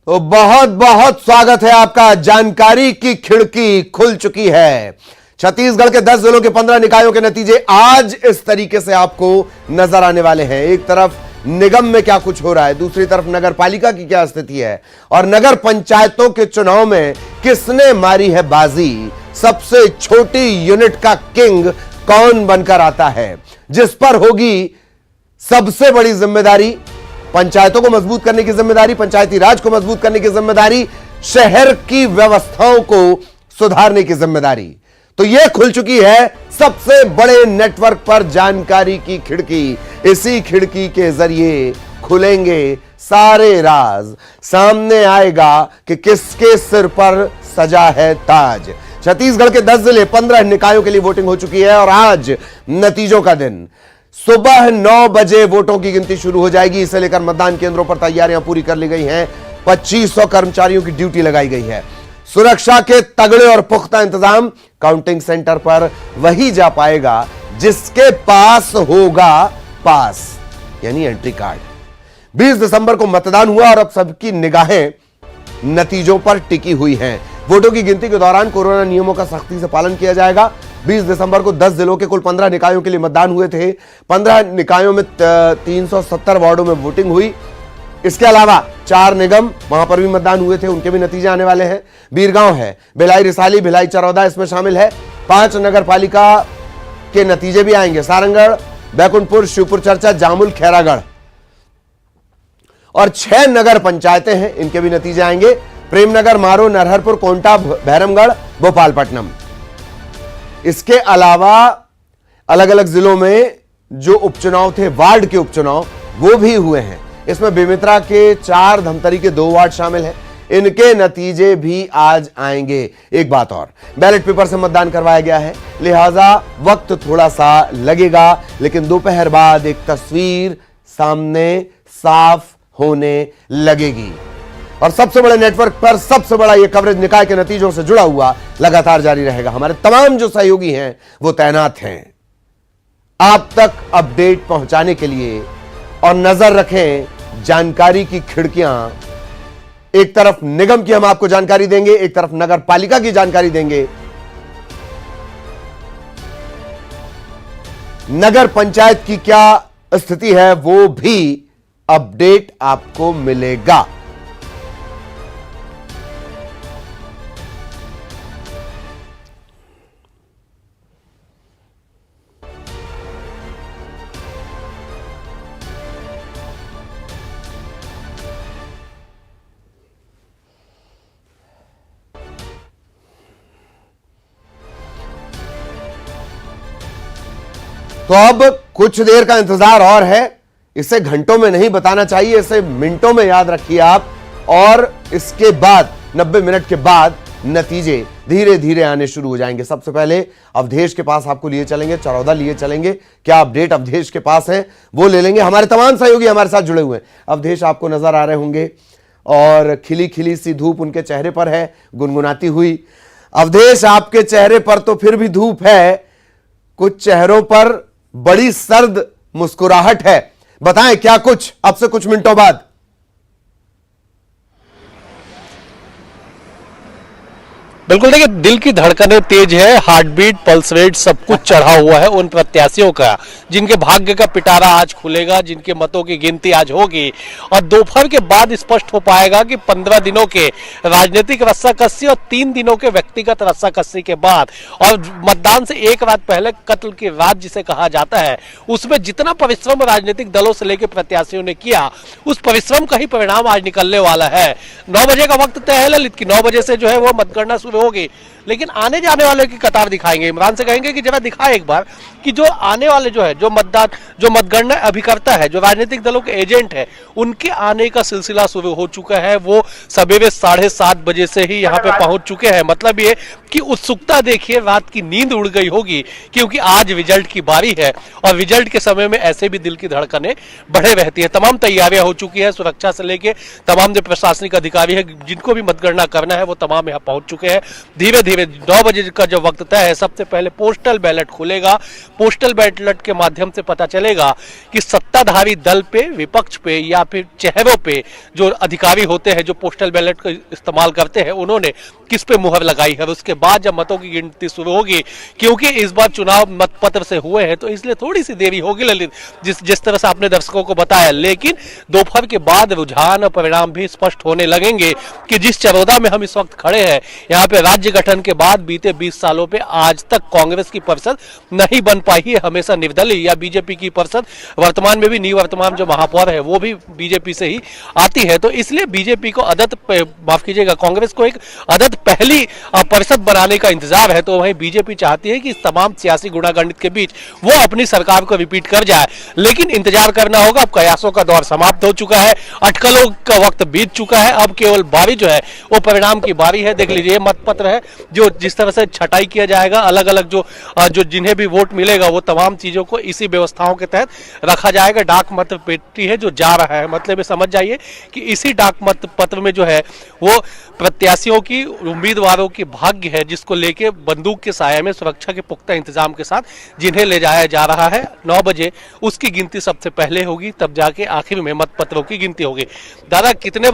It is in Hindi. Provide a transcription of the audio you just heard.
तो बहुत बहुत स्वागत है आपका। जानकारी की खिड़की खुल चुकी है। छत्तीसगढ़ के 10 जिलों के 15 निकायों के नतीजे आज इस तरीके से आपको नजर आने वाले हैं। एक तरफ निगम में क्या कुछ हो रहा है, दूसरी तरफ नगर पालिका की क्या स्थिति है और नगर पंचायतों के चुनाव में किसने मारी है बाजी। सबसे छोटी यूनिट का किंग कौन बनकर आता है, जिस पर होगी सबसे बड़ी जिम्मेदारी। पंचायतों को मजबूत करने की जिम्मेदारी, पंचायती राज को मजबूत करने की जिम्मेदारी, शहर की व्यवस्थाओं को सुधारने की जिम्मेदारी। तो यह खुल चुकी है सबसे बड़े नेटवर्क पर जानकारी की खिड़की। इसी खिड़की के जरिए खुलेंगे सारे राज। सामने आएगा कि किसके सिर पर सजा है ताज। छत्तीसगढ़ के 10 जिले 15 निकायों के लिए वोटिंग हो चुकी है और आज नतीजों का दिन। सुबह 9 बजे वोटों की गिनती शुरू हो जाएगी। इसे लेकर मतदान केंद्रों पर तैयारियां पूरी कर ली गई हैं। 2500 कर्मचारियों की ड्यूटी लगाई गई है। सुरक्षा के तगड़े और पुख्ता इंतजाम। काउंटिंग सेंटर पर वही जा पाएगा जिसके पास होगा पास, यानी एंट्री कार्ड। 20 दिसंबर को मतदान हुआ और अब सबकी निगाहें नतीजों पर टिकी हुई हैं। वोटों की गिनती के दौरान कोरोना नियमों का सख्ती से पालन किया जाएगा। 20 दिसंबर को 10 जिलों के कुल 15 निकायों के लिए मतदान हुए थे। 15 निकायों में 370 वार्डों में वोटिंग हुई। इसके अलावा 4 निगम, वहां पर भी मतदान हुए थे, उनके भी नतीजे आने वाले हैं। बीरगांव है, भिलाई रिसाली, भिलाई चरौदा इसमें शामिल है। 5 नगर पालिका के नतीजे भी आएंगे। सारंगढ़, बैकुंठपुर, शिवपुर चर्चा, जामुल, खैरागढ़ और 6 नगर पंचायतें हैं, इनके भी नतीजे आएंगे। प्रेमनगर, मारो, नरहरपुर, कोंटा, भैरमगढ़, भोपालपट्टनम। इसके अलावा अलग अलग जिलों में जो उपचुनाव थे, वार्ड के उपचुनाव, वो भी हुए हैं। इसमें बेमित्रा के 4, धमतरी के 2 वार्ड शामिल हैं। इनके नतीजे भी आज आएंगे। एक बात और, बैलेट पेपर से मतदान करवाया गया है, लिहाजा वक्त थोड़ा सा लगेगा, लेकिन दोपहर बाद एक तस्वीर सामने साफ होने लगेगी। और सबसे बड़े नेटवर्क पर सबसे बड़ा यह कवरेज निकाय के नतीजों से जुड़ा हुआ लगातार जारी रहेगा। हमारे तमाम जो सहयोगी हैं वो तैनात हैं आप तक अपडेट पहुंचाने के लिए। और नजर रखें जानकारी की खिड़कियां। एक तरफ निगम की हम आपको जानकारी देंगे, एक तरफ नगर पालिका की जानकारी देंगे। नगर पंचायत की क्या स्थिति है वो भी अपडेट आपको मिलेगा। तो अब कुछ देर का इंतजार और है। इसे घंटों में नहीं बताना चाहिए, इसे मिनटों में याद रखिए आप। और इसके बाद 90 मिनट के बाद नतीजे धीरे धीरे आने शुरू हो जाएंगे। सबसे पहले अवधेश के पास आपको लिए चलेंगे, चरौदा लिए चलेंगे। क्या अपडेट अवधेश के पास है वो ले लेंगे। हमारे तमाम सहयोगी हमारे साथ जुड़े हुए हैं। अवधेश आपको नजर आ रहे होंगे और खिली खिली सी धूप उनके चेहरे पर है, गुनगुनाती हुई। अवधेश, आपके चेहरे पर तो फिर भी धूप है, कुछ चेहरों पर बड़ी सर्द मुस्कुराहट है। बताएं क्या कुछ अब से कुछ मिनटों बाद। बिल्कुल, देखिए दिल की धड़कनें तेज है, हार्ट बीट, पल्स रेट सब कुछ चढ़ा हुआ है उन प्रत्याशियों का जिनके भाग्य का पिटारा आज खुलेगा, जिनके मतों की गिनती आज होगी। और दोपहर के बाद स्पष्ट हो पाएगा कि 15 दिनों के राजनीतिक रस्साकसी और 3 दिनों के व्यक्तिगत रस्साकसी के बाद और मतदान से एक रात पहले कत्ल की रात जिसे कहा जाता है, उसमें जितना परिश्रम राजनीतिक दलों से लेकर प्रत्याशियों ने किया, उस परिश्रम का ही परिणाम आज निकलने वाला है। 9 बजे का वक्त तय है ललित की, 9 बजे से जो है वो मतगणना शुरू होगी। लेकिन आने जाने वाले की कतार दिखाएंगे। इमरान से कहेंगे कि जरा दिखाए एक बार कि जो आने वाले जो है, जो मतगणना अभिकर्ता है, जो राजनीतिक दलों के एजेंट है, उनके आने का सिलसिला शुरू हो चुका है। वो सवेरे 7:30 बजे से ही यहाँ पे पहुंच चुके हैं। मतलब ये कि उत्सुकता देखिए, रात की नींद उड़ गई होगी, क्योंकि आज रिजल्ट की बारी है और रिजल्ट के समय में ऐसे भी दिल की धड़कनें बढ़े रहती है। तमाम तैयारियां हो चुकी है, सुरक्षा से लेके तमाम जो प्रशासनिक अधिकारी है जिनको भी मतगणना करना है वो तमाम यहाँ पहुंच चुके हैं। धीरे धीरे 9 बजे का जो वक्त तय है, सबसे पहले पोस्टल बैलेट खुलेगा। पोस्टल बैलेट के माध्यम से पता चलेगा कि सत्ताधारी दल पे, विपक्ष पे या फिर चेहरों पे जो अधिकारी होते हैं जो पोस्टल बैलेट का इस्तेमाल करते हैं उन्होंने किस पे मुहर लगाई है। उसके बाद जब मतों की गिनती शुरू होगी, क्योंकि इस बार चुनाव मतपत्र से हुए हैं तो इसलिए थोड़ी सी देरी होगी ललित, जिस तरह से आपने दर्शकों को बताया। लेकिन दोपहर के बाद रुझान और परिणाम भी स्पष्ट होने लगेंगे कि जिस चरोदा में हम इस वक्त खड़े हैं, यहाँ पे राज्य गठन के बाद बीते 20 सालों पे आज तक कांग्रेस की परिषद नहीं बन पाई है, हमेशा निर्दलीय या बीजेपी की परिषद, वर्तमान में भी निवर्तमान जो महापौर है वो भी बीजेपी से ही आती है। तो इसलिए बीजेपी को माफ कीजिएगा, कांग्रेस को एक अदद पहली परिषद बनाने का इंतजार है। तो वहीं बीजेपी चाहती है कि इस तमाम सियासी गुणागणित के बीच वो अपनी सरकार को रिपीट कर जाए, लेकिन इंतजार करना होगा। अब कयासों का दौर समाप्त हो चुका है, अटकलों का वक्त बीत चुका है, अब केवल बारी जो है वो परिणाम की बारी है। देख लीजिए, मतपत्र है जो जिस तरह से छटाई किया जाएगा, अलग अलग जो जिन्हें भी वोट मिलेगा वो तमाम चीजों को इसी व्यवस्थाओं के तहत रखा जाएगा। डाक मत पेटी है जो जा रहा है, मतलब ये समझ जाइए कि इसी डाक मत पत्र में जो है वो प्रत्याशियों की, उम्मीदवारों की भाग्य है, जिसको लेके बंदूक के साये में सुरक्षा के पुख्ता इंतजाम के साथ जिन्हें ले जाया जा रहा है। 9 बजे उसकी गिनती सबसे पहले होगी, तब जाके आखिर में मतपत्रों की गिनती होगी। दादा, कितने